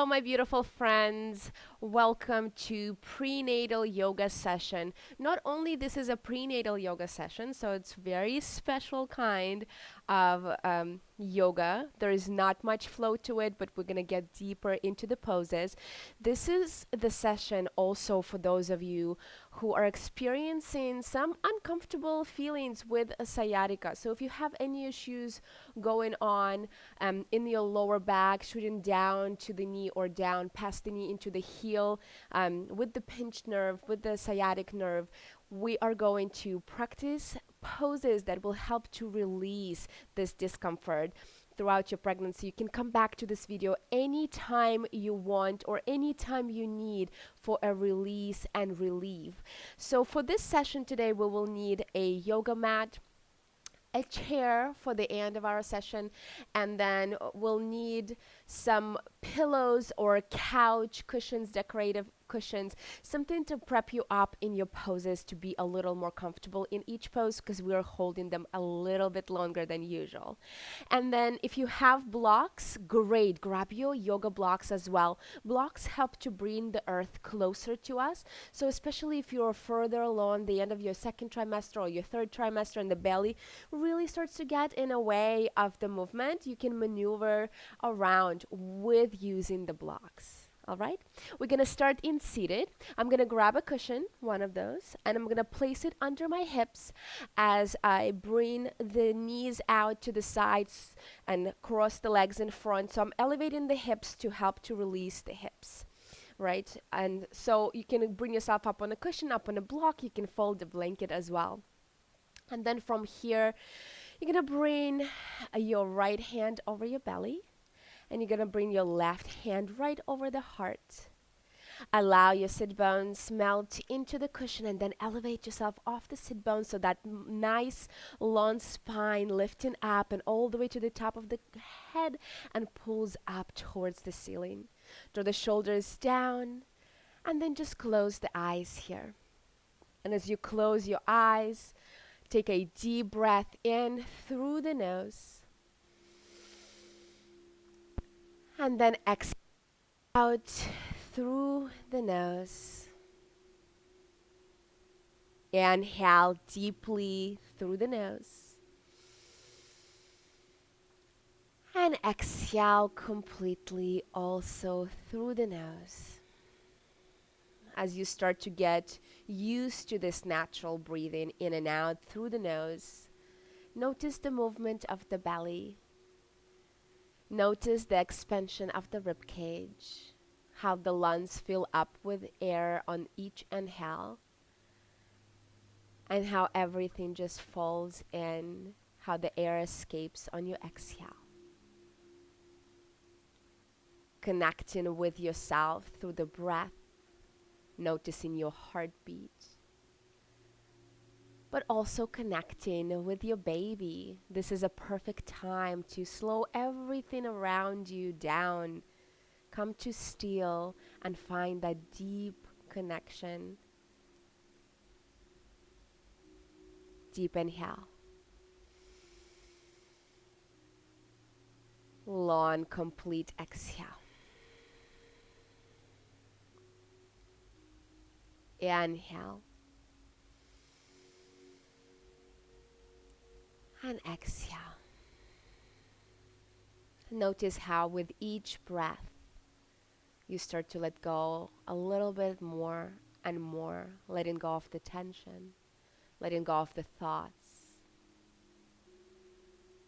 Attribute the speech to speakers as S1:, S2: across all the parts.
S1: Hello, my beautiful friends. Welcome to prenatal yoga session. Not only this is a prenatal yoga session, so it's very special kind of yoga. There is not much flow to it, but we're gonna get deeper into the poses. This is the session also for those of you who are experiencing some uncomfortable feelings with a sciatica. So if you have any issues going on in your lower back, shooting down to the knee or down past the knee into the heel, with the pinched nerve, with the sciatic nerve, we are going to practice poses that will help to release this discomfort throughout your pregnancy. You can come back to this video anytime you want or anytime you need for a release and relief. So for this session today, we will need a yoga mat, a chair for the end of our session, and then we'll need some pillows or couch cushions, decorative cushions, something to prep you up in your poses to be a little more comfortable in each pose because we're holding them a little bit longer than usual. And then if you have blocks, great, grab your yoga blocks as well. Blocks help to bring the earth closer to us. So especially if you're further along the end of your second trimester or your third trimester and the belly really starts to get in a way of the movement, you can maneuver around with using the blocks. All right, we're gonna start in seated. I'm gonna grab a cushion, one of those, and I'm gonna place it under my hips as I bring the knees out to the sides and cross the legs in front. So I'm elevating the hips to help to release the hips, right? And so you can bring yourself up on a cushion, up on a block. You can fold the blanket as well. And then from here, you're gonna bring your right hand over your belly, and you're gonna bring your left hand right over the heart. Allow your sit bones melt into the cushion and then elevate yourself off the sit bones so that nice long spine lifting up and all the way to the top of the head and pulls up towards the ceiling. Draw the shoulders down and then just close the eyes here. And as you close your eyes, take a deep breath in through the nose. And then exhale out through the nose. Inhale deeply through the nose. And exhale completely also through the nose. As you start to get used to this natural breathing in and out through the nose, notice the movement of the belly. Notice the expansion of the rib cage, how the lungs fill up with air on each inhale, and how everything just falls in, how the air escapes on your exhale. Connecting with yourself through the breath, noticing your heartbeat, but also connecting with your baby. This is a perfect time to slow everything around you down. Come to still and find that deep connection. Deep inhale. Long, complete exhale. Inhale. And exhale. Notice how with each breath you start to let go a little bit more and more, letting go of the tension, letting go of the thoughts,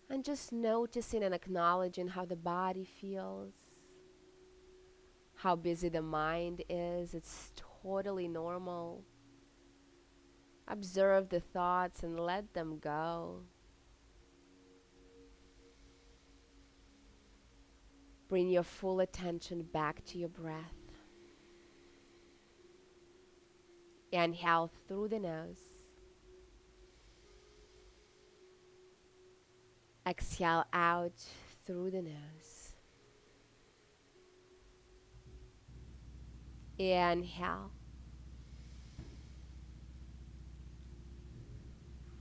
S1: and just noticing and acknowledging how the body feels, how busy the mind is. It's totally normal. Observe the thoughts and let them go. Bring your full attention back to your breath. Inhale through the nose. Exhale out through the nose. Inhale.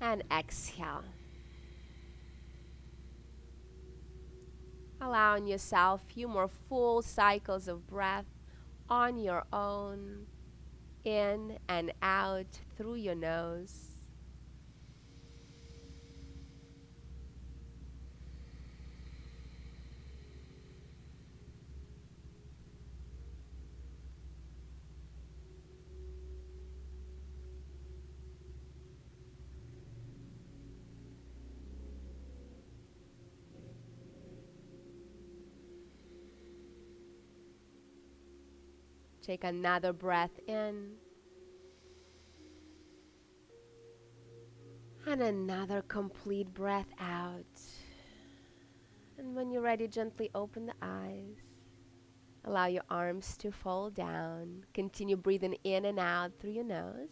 S1: And exhale. Allowing yourself a few more full cycles of breath on your own, in and out through your nose. Take another breath in and another complete breath out. And when you're ready, gently open the eyes. Allow your arms to fall down. Continue breathing in and out through your nose.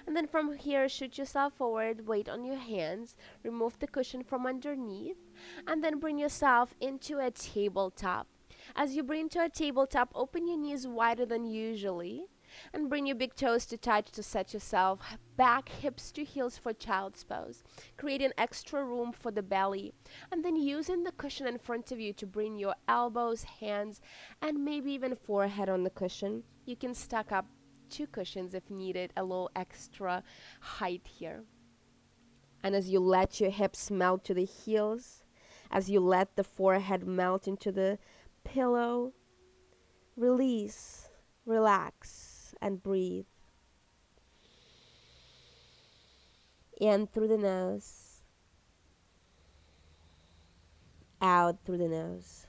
S1: And then from here, shoot yourself forward, weight on your hands, remove the cushion from underneath, and then bring yourself into a tabletop. As you bring to a tabletop, open your knees wider than usually and bring your big toes to touch to set yourself back, hips to heels for child's pose, creating extra room for the belly. And then using the cushion in front of you to bring your elbows, hands, and maybe even forehead on the cushion. You can stack up two cushions if needed, a little extra height here. And as you let your hips melt to the heels, as you let the forehead melt into the pillow, release, relax, and breathe. In through the nose, out through the nose.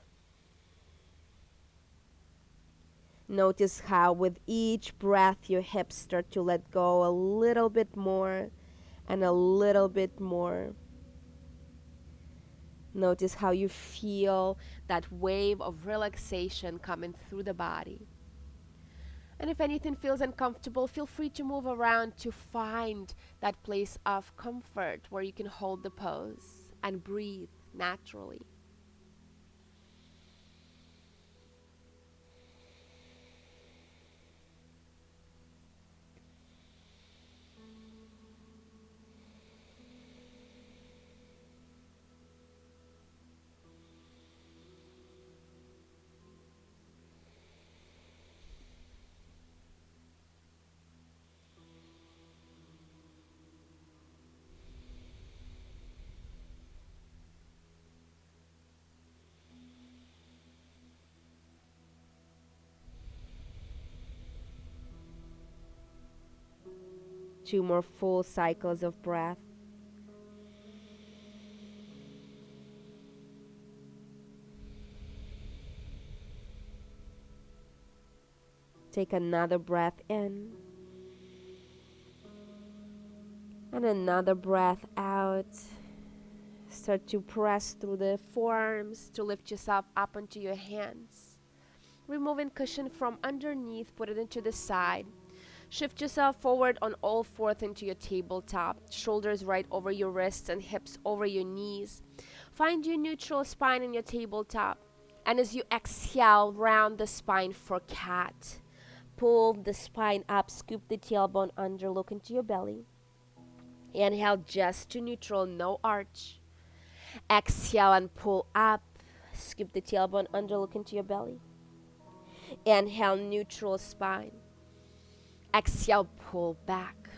S1: Notice how with each breath your hips start to let go a little bit more and a little bit more. Notice how you feel that wave of relaxation coming through the body. And if anything feels uncomfortable, feel free to move around to find that place of comfort where you can hold the pose and breathe naturally. Two more full cycles of breath. Take another breath in and another breath out. Start to press through the forearms to lift yourself up onto your hands. Removing cushion from underneath, put it into the side. Shift yourself forward on all fours into your tabletop. Shoulders right over your wrists and hips over your knees. Find your neutral spine in your tabletop. And as you exhale, round the spine for cat. Pull the spine up, scoop the tailbone under, look into your belly. Inhale just to neutral, no arch. Exhale and pull up, scoop the tailbone under, look into your belly. Inhale, neutral spine. Exhale, pull back.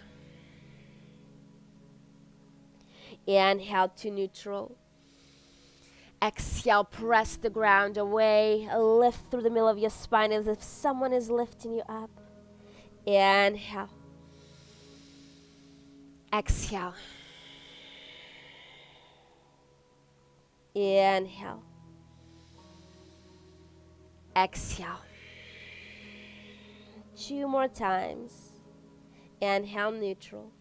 S1: Inhale to neutral. Exhale, press the ground away. Lift through the middle of your spine as if someone is lifting you up. Inhale. Exhale. Inhale. Exhale. Two more times. Inhale, neutral.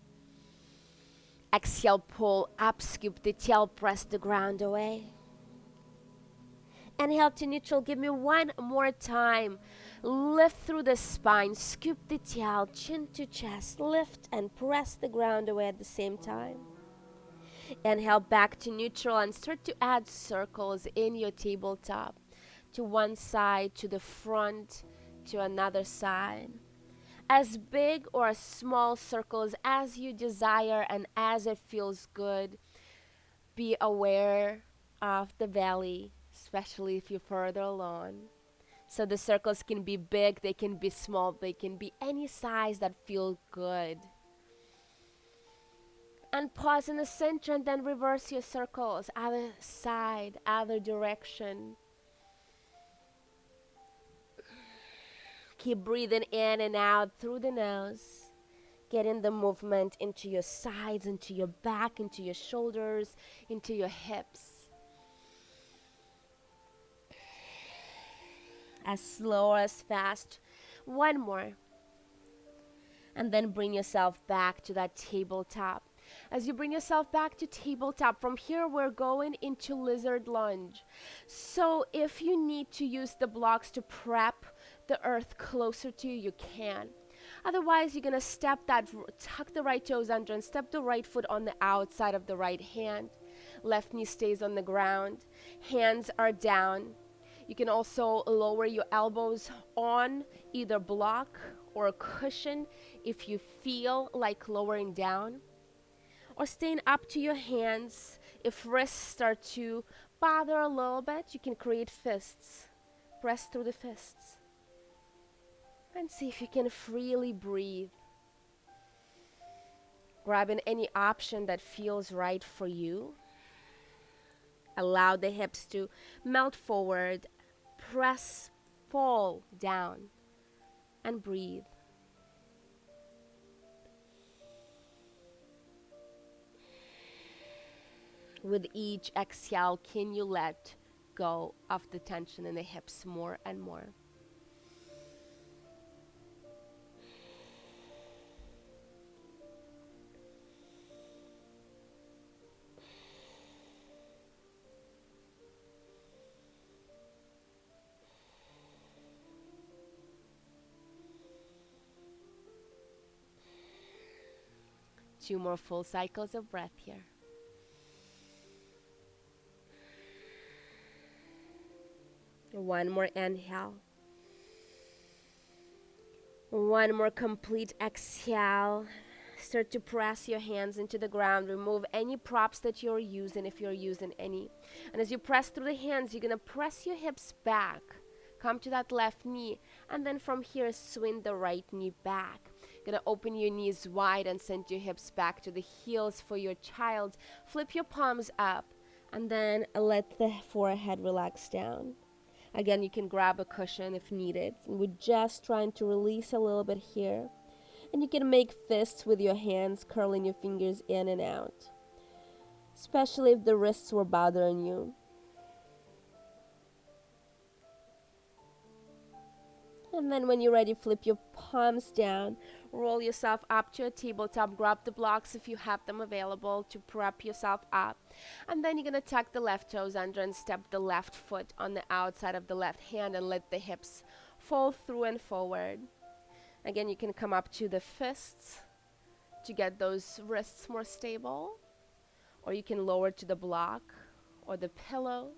S1: Exhale, pull up, scoop the tail, press the ground away. Inhale to neutral, give me one more time. Lift through the spine, scoop the tail, chin to chest, lift and press the ground away at the same time. Inhale back to neutral and start to add circles in your tabletop. To one side, to the front, to another side. As big or as small circles as you desire and as it feels good. Be aware of the belly. especially if you're further along. So the circles can be big, they can be small, they can be any size that feel good. And pause in the center and then reverse your circles, other side, other direction. Keep breathing in and out through the nose. Getting the movement into your sides, into your back, into your shoulders, into your hips. As slow or as fast. One more. And then bring yourself back to that tabletop. As you bring yourself back to tabletop, from here we're going into lizard lunge. So if you need to use the blocks to prep the earth closer to you, you can. Otherwise, you're going to tuck the right toes under and step the right foot on the outside of the right hand. Left knee stays on the ground. Hands are down. You can also lower your elbows on either block or a cushion if you feel like lowering down. Or staying up to your hands. If wrists start to bother a little bit, you can create fists. Press through the fists. And see if you can freely breathe. Grabbing any option that feels right for you. Allow the hips to melt forward. Press, fall down. And breathe. With each exhale, can you let go of the tension in the hips more and more? Two more full cycles of breath here. One more inhale. One more complete exhale. Start to press your hands into the ground. Remove any props that you're using if you're using any. And as you press through the hands, you're going to press your hips back. Come to that left knee. And then from here, swing the right knee back. Gonna open your knees wide and send your hips back to the heels for your child. Flip your palms up and then let the forehead relax down. Again, you can grab a cushion if needed. And we're just trying to release a little bit here. And you can make fists with your hands, curling your fingers in and out. Especially if the wrists were bothering you. And then when you're ready, flip your palms down. Roll yourself up to a tabletop. Grab the blocks if you have them available to prep yourself up. And then you're going to tuck the left toes under and step the left foot on the outside of the left hand and let the hips fall through and forward. Again, you can come up to the fists to get those wrists more stable. Or you can lower to the block or the pillow.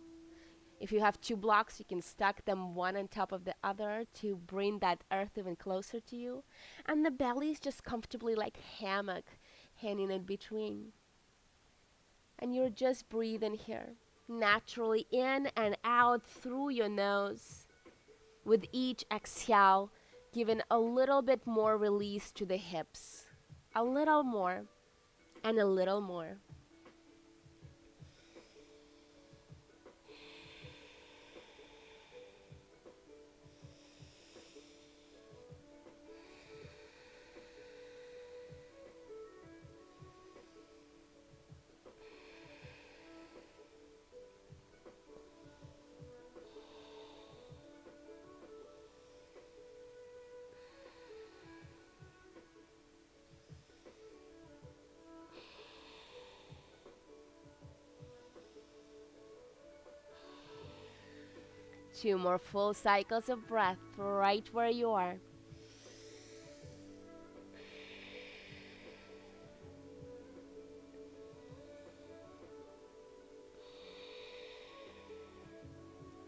S1: If you have two blocks, you can stack them one on top of the other to bring that earth even closer to you. And the belly is just comfortably like hammock hanging in between. And you're just breathing here, naturally in and out through your nose. With each exhale, giving a little bit more release to the hips. A little more and a little more. Two more full cycles of breath right where you are.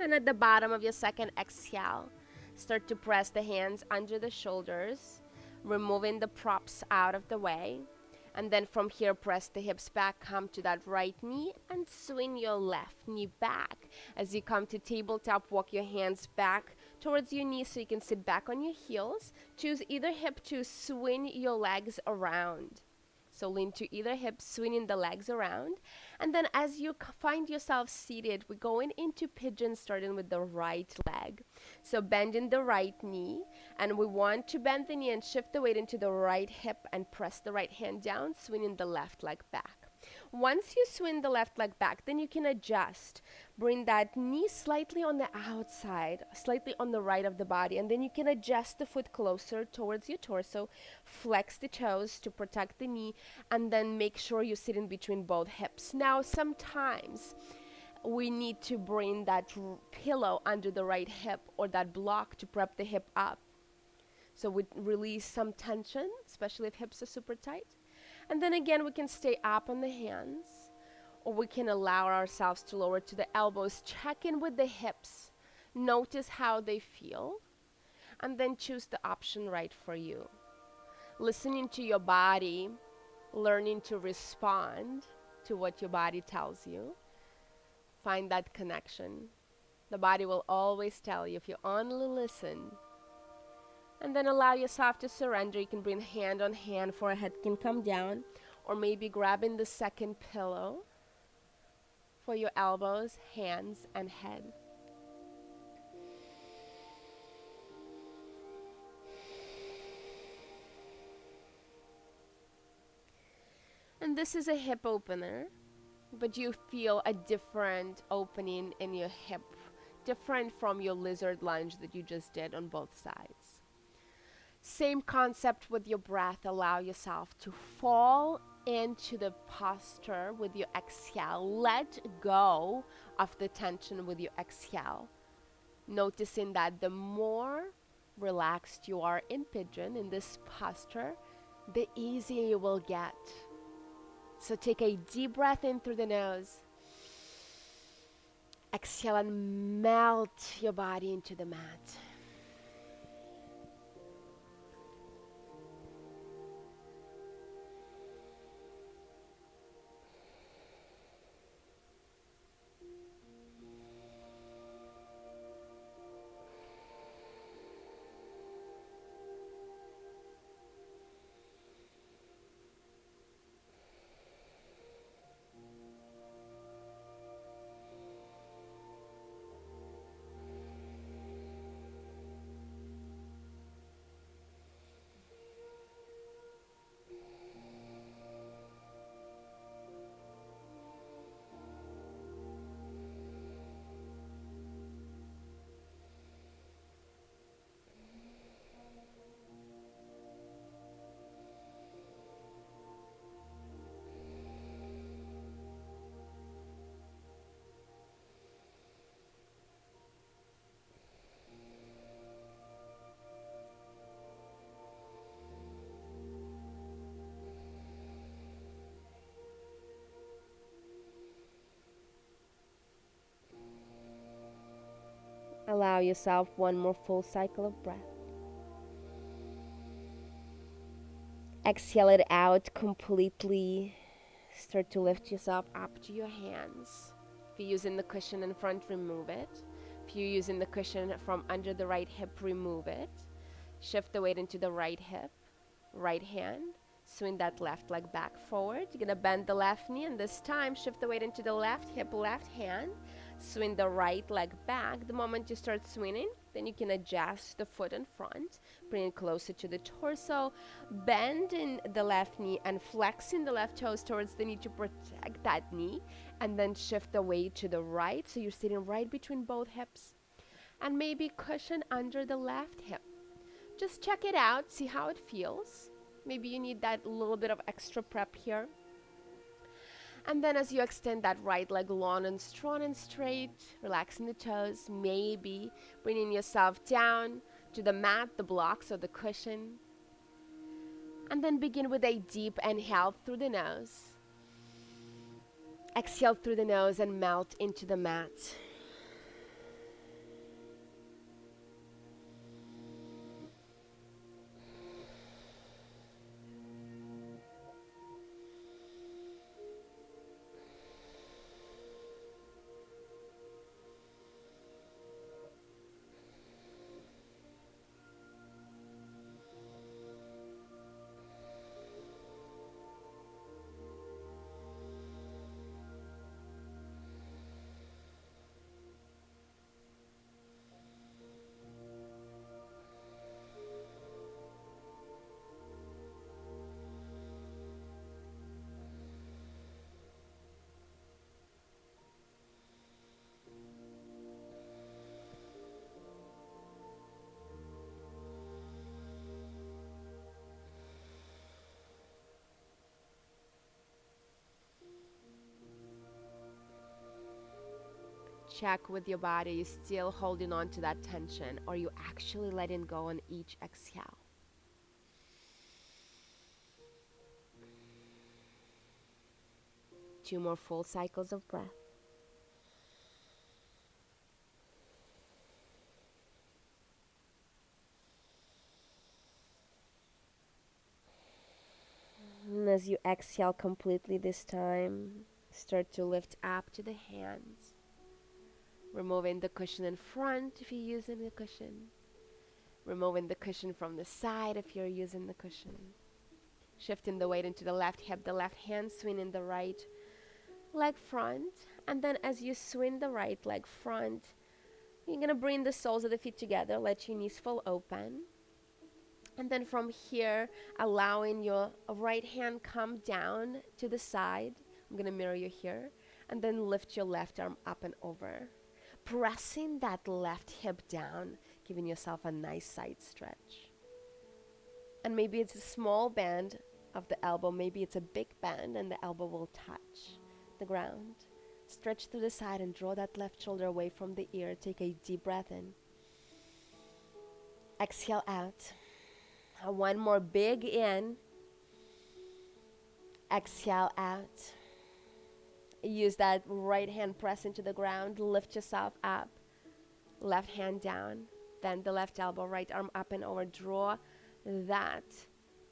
S1: And at the bottom of your second exhale, start to press the hands under the shoulders, removing the props out of the way. And then from here, press the hips back, come to that right knee, and swing your left knee back. As you come to tabletop, walk your hands back towards your knees so you can sit back on your heels. Choose either hip to swing your legs around. So lean to either hip, swinging the legs around. And then as you find yourself seated, we're going into pigeon, starting with the right leg. So bending the right knee, and we want to bend the knee and shift the weight into the right hip and press the right hand down, swinging the left leg back. Once you swing the left leg back, then you can adjust. Bring that knee slightly on the outside, slightly on the right of the body, and then you can adjust the foot closer towards your torso. Flex the toes to protect the knee, and then make sure you sit in between both hips. Now, sometimes we need to bring that pillow under the right hip or that block to prep the hip up. So we release some tension, especially if hips are super tight. And then again, we can stay up on the hands, or we can allow ourselves to lower to the elbows. Check in with the hips. Notice how they feel, and then choose the option right for you. Listening to your body, learning to respond to what your body tells you. Find that connection. The body will always tell you if you only listen. And then allow yourself to surrender. You can bring hand on hand, forehead can come down, or maybe grabbing the second pillow for your elbows, hands, and head. And this is a hip opener, but you feel a different opening in your hip, different from your lizard lunge that you just did on both sides. Same concept with your breath. Allow yourself to fall into the posture with your exhale. Let go of the tension with your exhale. Noticing that the more relaxed you are in pigeon, in this posture, the easier you will get. So take a deep breath in through the nose. Exhale and melt your body into the mat. Allow yourself one more full cycle of breath. Exhale it out completely. Start to lift yourself up to your hands. If you're using the cushion in front, remove it. If you're using the cushion from under the right hip, remove it. Shift the weight into the right hip, right hand. Swing that left leg back forward. You're going to bend the left knee, and this time shift the weight into the left hip, left hand. Swing the right leg back. The moment you start swinging, then you can adjust the foot in front, bring it closer to the torso, bending the left knee and flexing the left toes towards the knee to protect that knee, and then shift the weight to the right so you're sitting right between both hips, and maybe cushion under the left hip. Just check it out, see how it feels. Maybe you need that little bit of extra prep here. And then as you extend that right leg long and strong and straight, relaxing the toes, maybe bringing yourself down to the mat, the blocks or the cushion. And then begin with a deep inhale through the nose. Exhale through the nose and melt into the mat. check with your body. You still holding on to that tension, or you actually letting go on each exhale. Two more full cycles of breath. And as you exhale completely this time, start to lift up to the hands. Removing the cushion in front if you're using the cushion. Removing the cushion from the side if you're using the cushion. Shifting the weight into the left hip, the left hand swinging the right leg front. And then as you swing the right leg front, you're going to bring the soles of the feet together. Let your knees fall open. And then from here, allowing your right hand come down to the side. I'm going to mirror you here. And then lift your left arm up and over. Pressing that left hip down, giving yourself a nice side stretch. And maybe it's a small bend of the elbow. Maybe it's a big bend and the elbow will touch the ground. Stretch to the side and draw that left shoulder away from the ear. Take a deep breath in. Exhale out. One more big in. Exhale out. Use that right hand press into the ground. Lift yourself up. Left hand down. Then the left elbow, right arm up and over. Draw that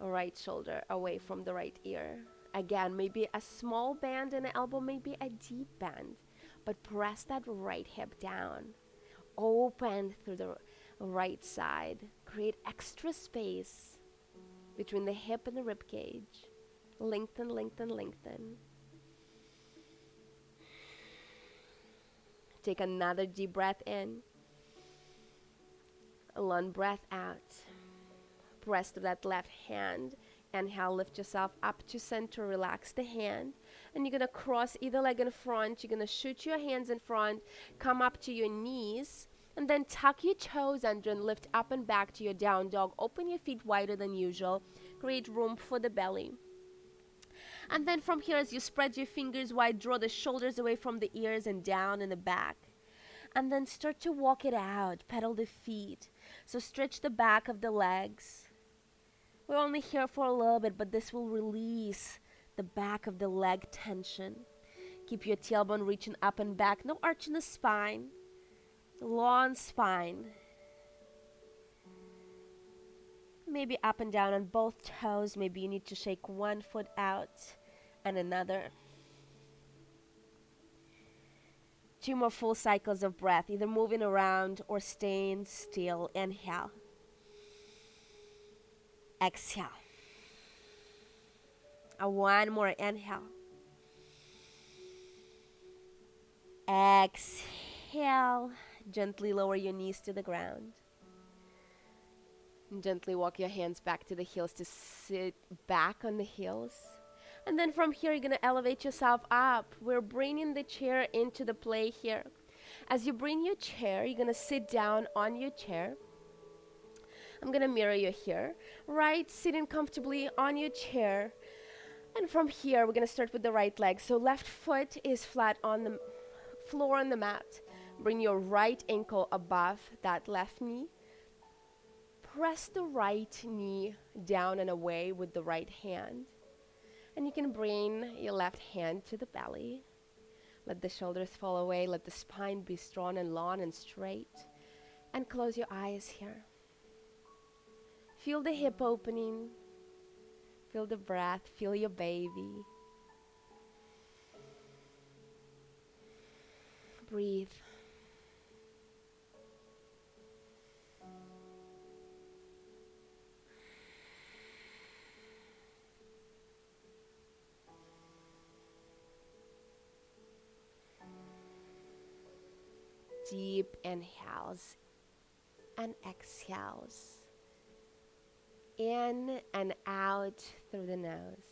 S1: right shoulder away from the right ear. Again, maybe a small bend in the elbow, maybe a deep bend. But press that right hip down. Open through the right side. Create extra space between the hip and the rib cage. Lengthen, lengthen, lengthen. Take another deep breath in. A long breath out. Press to that left hand. Inhale, lift yourself up to center. Relax the hand. And you're going to cross either leg in front. You're going to shoot your hands in front. Come up to your knees. And then tuck your toes under and lift up and back to your down dog. Open your feet wider than usual. Create room for the belly. And then from here, as you spread your fingers wide, draw the shoulders away from the ears and down in the back. And then start to walk it out. Pedal the feet. So stretch the back of the legs. We're only here for a little bit, but this will release the back of the leg tension. Keep your tailbone reaching up and back. No arch in the spine. Long spine. Maybe up and down on both toes. Maybe you need to shake one foot out and another. Two more full cycles of breath, either moving around or staying still. Inhale. Exhale. One more. Inhale. Exhale. Gently lower your knees to the ground. And gently walk your hands back to the heels to sit back on the heels. And then from here, you're going to elevate yourself up. We're bringing the chair into the play here. As you bring your chair, you're going to sit down on your chair. I'm going to mirror you here. Right, sitting comfortably on your chair. And from here, we're going to start with the right leg. So left foot is flat on the floor on the mat. Bring your right ankle above that left knee. Press the right knee down and away with the right hand. And you can bring your left hand to the belly. Let the shoulders fall away. Let the spine be strong and long and straight. And close your eyes here. Feel the hip opening. Feel the breath. Feel your baby. Breathe. Deep inhales and exhales. In and out through the nose.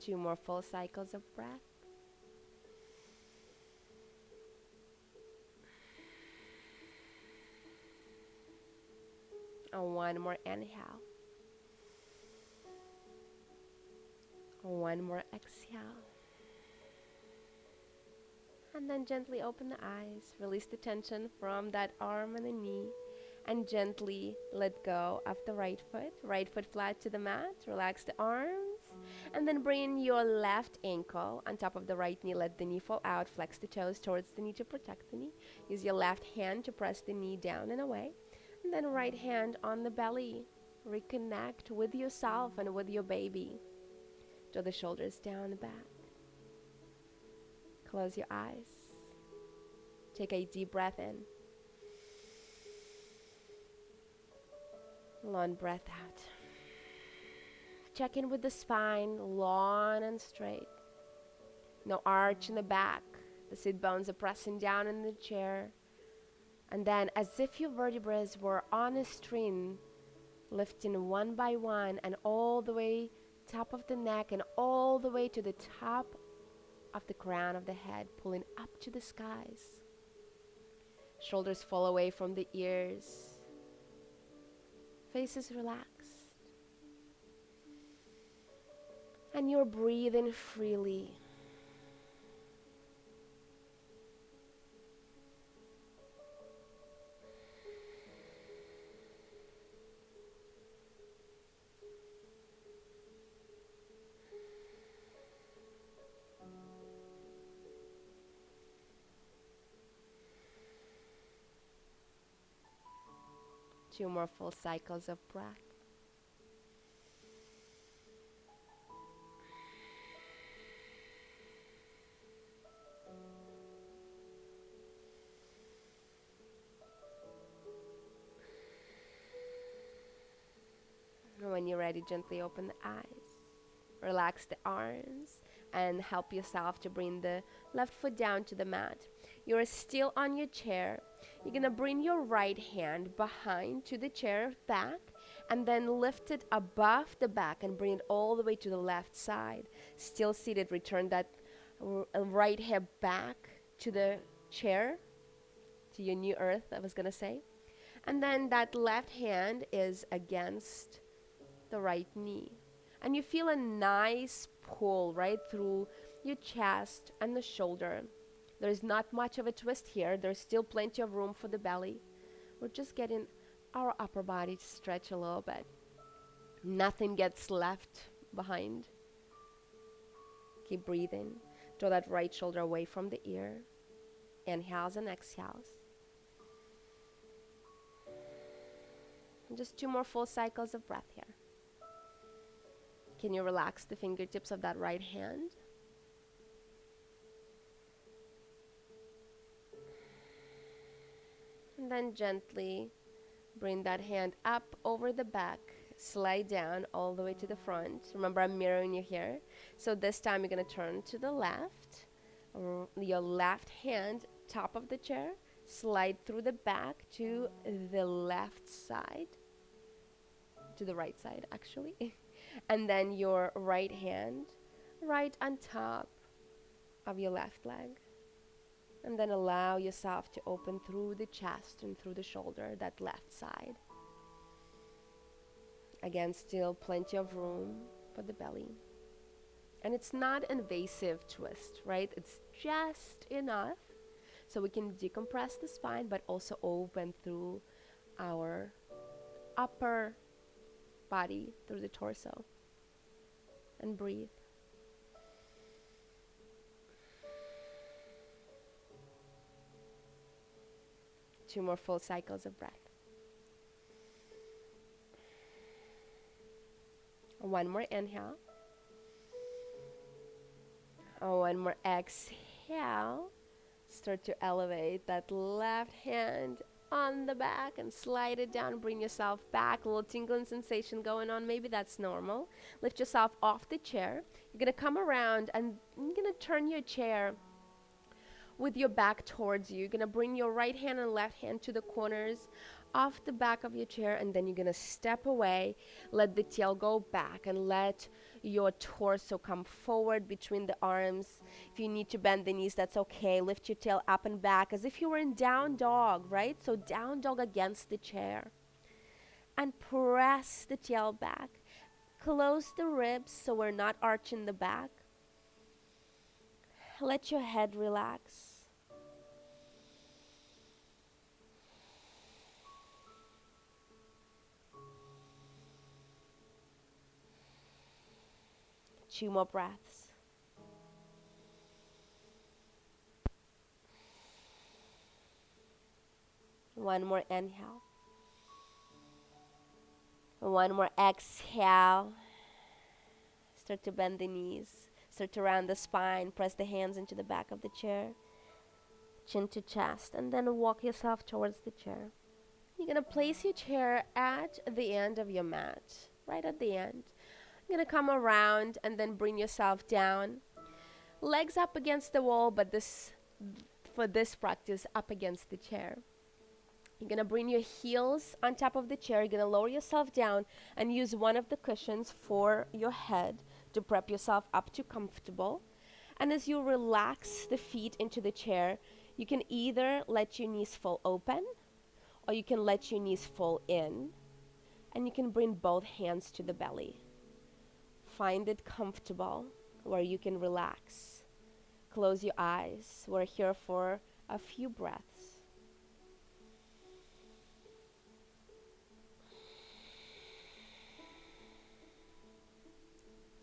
S1: 2 more full cycles of breath. And 1 more inhale. 1 more exhale. And then gently open the eyes. Release the tension from that arm and the knee. And gently let go of the right foot. Right foot flat to the mat. Relax the arms. And then bring your left ankle on top of the right knee. Let the knee fall out. Flex the toes towards the knee to protect the knee. Use your left hand to press the knee down and away. And then right hand on the belly. Reconnect with yourself and with your baby. Draw the shoulders down the back. Close your eyes. Take a deep breath in. Long breath out. Check in with the spine, long and straight. No arch in the back. The sit bones are pressing down in the chair. And then, as if your vertebrae were on a string, lifting one by one and all the way top of the neck and all the way to the top of the crown of the head, pulling up to the skies. Shoulders fall away from the ears. Face is relaxed. And you're breathing freely. Two more full cycles of breath. And when you're ready, gently open the eyes. Relax the arms and help yourself to bring the left foot down to the mat. You're still on your chair. You're going to bring your right hand behind to the chair back and then lift it above the back and bring it all the way to the left side. Still seated, return that right hip back to the chair, to your new earth, I was going to say. And then that left hand is against the right knee. And you feel a nice pull right through your chest and the shoulder. There's not much of a twist here. There's still plenty of room for the belly. We're just getting our upper body to stretch a little bit. Nothing gets left behind. Keep breathing. Draw that right shoulder away from the ear. Inhales and exhales. And just 2 more full cycles of breath here. Can you relax the fingertips of that right hand? And then gently bring that hand up over the back, slide down all the way to the front. Remember, I'm mirroring you here. So this time you're going to turn to the left. Your left hand, top of the chair, slide through the back to the left side. To the right side, actually. And then your right hand right on top of your left leg. And then allow yourself to open through the chest and through the shoulder, that left side. Again, still plenty of room for the belly. And it's not an invasive twist, right? It's just enough so we can decompress the spine, but also open through our upper body, through the torso. And breathe. Two more full cycles of breath. One more inhale. One more exhale. Start to elevate that left hand on the back and slide it down. Bring yourself back. A little tingling sensation going on. Maybe that's normal. Lift yourself off the chair. You're going to come around and you're going to turn your chair with your back towards you. You're going to bring your right hand and left hand to the corners of the back of your chair, and then you're going to step away, let the tail go back, and let your torso come forward between the arms. If you need to bend the knees, that's okay. Lift your tail up and back as if you were in down dog, right? So down dog against the chair. And press the tail back. Close the ribs so we're not arching the back. Let your head relax. Two more breaths. One more inhale. One more exhale. Start to bend the knees. Start to round the spine. Press the hands into the back of the chair. Chin to chest. And then walk yourself towards the chair. You're going to place your chair at the end of your mat. Right at the end. You're going to come around and then bring yourself down. Legs up against the wall, but for this practice, up against the chair. You're going to bring your heels on top of the chair. You're going to lower yourself down and use one of the cushions for your head to prep yourself up to comfortable. And as you relax the feet into the chair, you can either let your knees fall open or you can let your knees fall in. And you can bring both hands to the belly. Find it comfortable where you can relax. Close your eyes. We're here for a few breaths.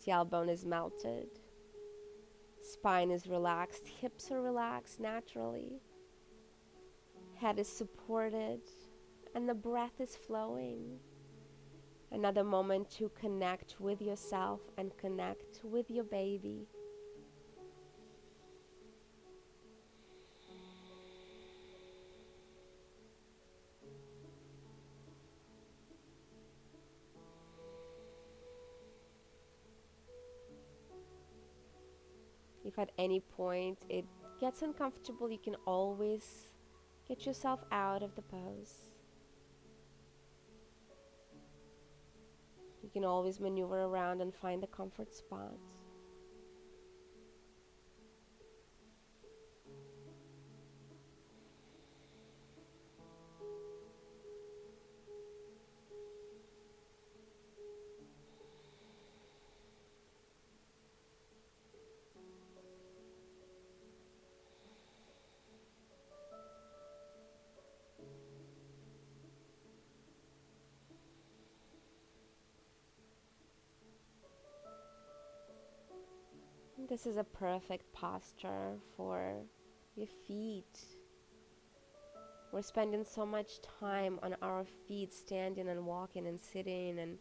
S1: Tailbone is melted. Spine is relaxed. Hips are relaxed naturally. Head is supported. And the breath is flowing. Another moment to connect with yourself and connect with your baby. If at any point it gets uncomfortable, you can always get yourself out of the pose. You can always maneuver around and find a comfort spot. This is a perfect posture for your feet. We're spending so much time on our feet, standing and walking and sitting, and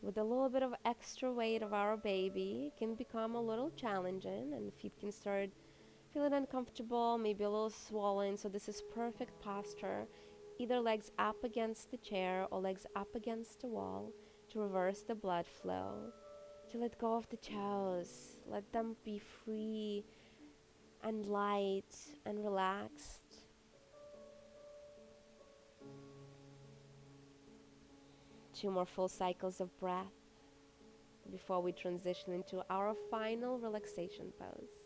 S1: with a little bit of extra weight of our baby, it can become a little challenging and feet can start feeling uncomfortable, maybe a little swollen. So this is perfect posture. Either legs up against the chair or legs up against the wall to reverse the blood flow. To let go of the toes, let them be free and light and relaxed. Two more full cycles of breath before we transition into our final relaxation pose.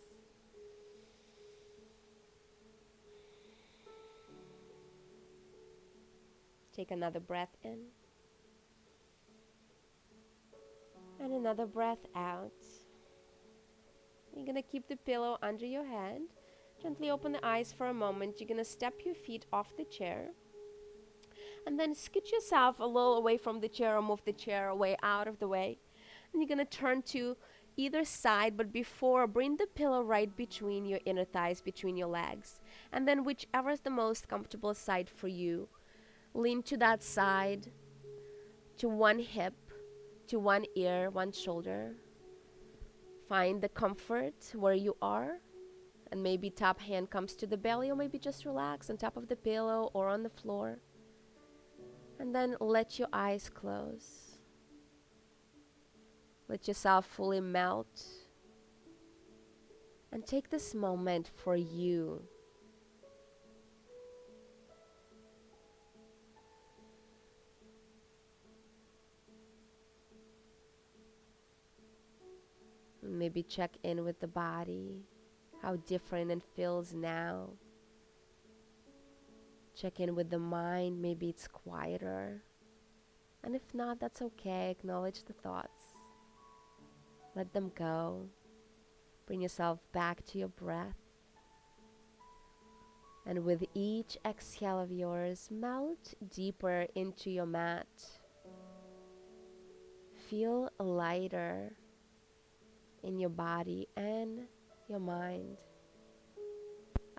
S1: Take another breath in. And another breath out. You're going to keep the pillow under your head. Gently open the eyes for a moment. You're going to step your feet off the chair. And then scooch yourself a little away from the chair or move the chair away out of the way. And you're going to turn to either side, but before, bring the pillow right between your inner thighs, between your legs. And then whichever is the most comfortable side for you, lean to that side, to one hip, to one ear, one shoulder. Find the comfort where you are, and maybe top hand comes to the belly, or maybe just relax on top of the pillow or on the floor. And then let your eyes close. Let yourself fully melt. And take this moment for you. Maybe check in with the body, how different it feels now. Check in with the mind, maybe it's quieter. And if not, that's okay. Acknowledge the thoughts. Let them go. Bring yourself back to your breath. And with each exhale of yours, melt deeper into your mat. Feel lighter in your body and your mind.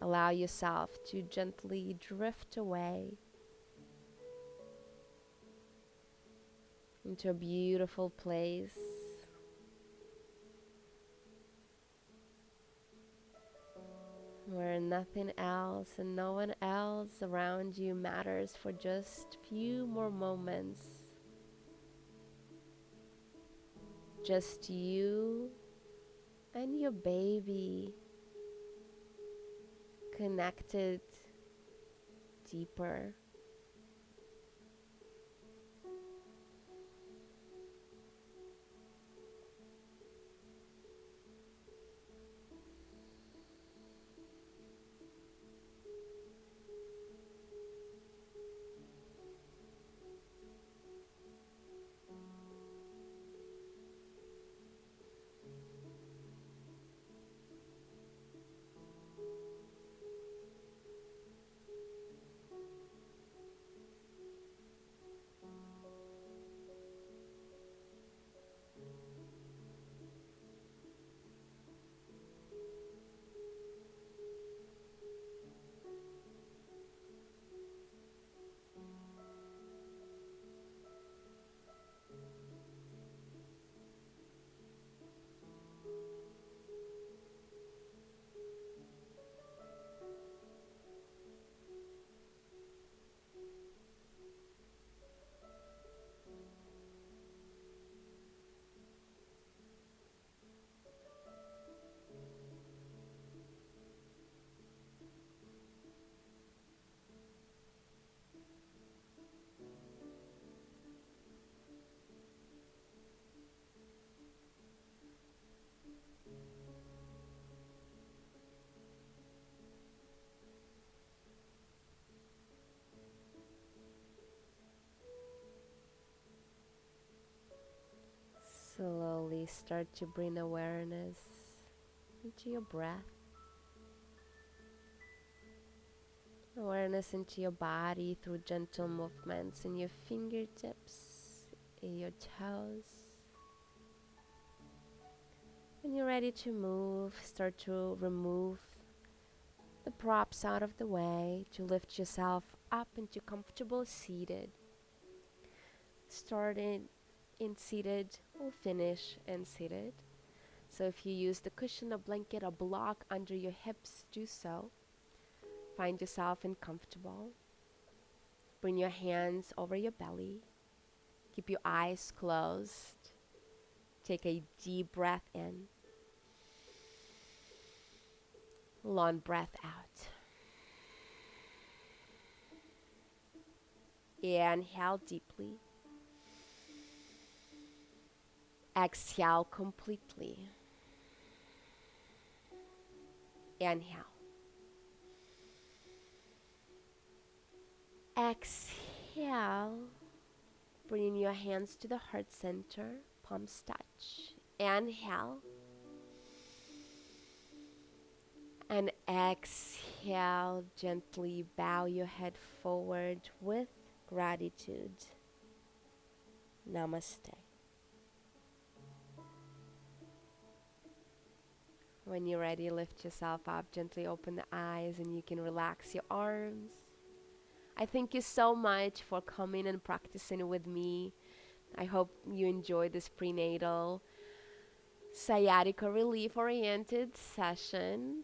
S1: Allow yourself to gently drift away into a beautiful place where nothing else and no one else around you matters for just few more moments. Just you and your baby connected deeper. Slowly start to bring awareness into your breath. Awareness into your body through gentle movements in your fingertips, in your toes. When you're ready to move, start to remove the props out of the way to lift yourself up into comfortable seated. Starting in seated or finish in seated. So if you use the cushion, a blanket, a block under your hips, do so. Find yourself in comfortable. Bring your hands over your belly. Keep your eyes closed. Take a deep breath in. Long breath out. Inhale deeply. Exhale completely. Inhale. Exhale. Bringing your hands to the heart center. Palms touch. Inhale. And exhale. Gently bow your head forward with gratitude. Namaste. When you're ready, lift yourself up, gently open the eyes, and you can relax your arms. I thank you so much for coming and practicing with me. I hope you enjoyed this prenatal sciatica relief oriented session.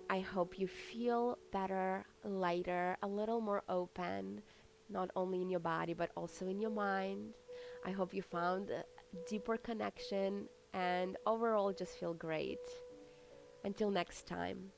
S1: I hope you feel better, lighter, a little more open, not only in your body but also in your mind. I hope you found a deeper connection and overall just feel great. Until next time.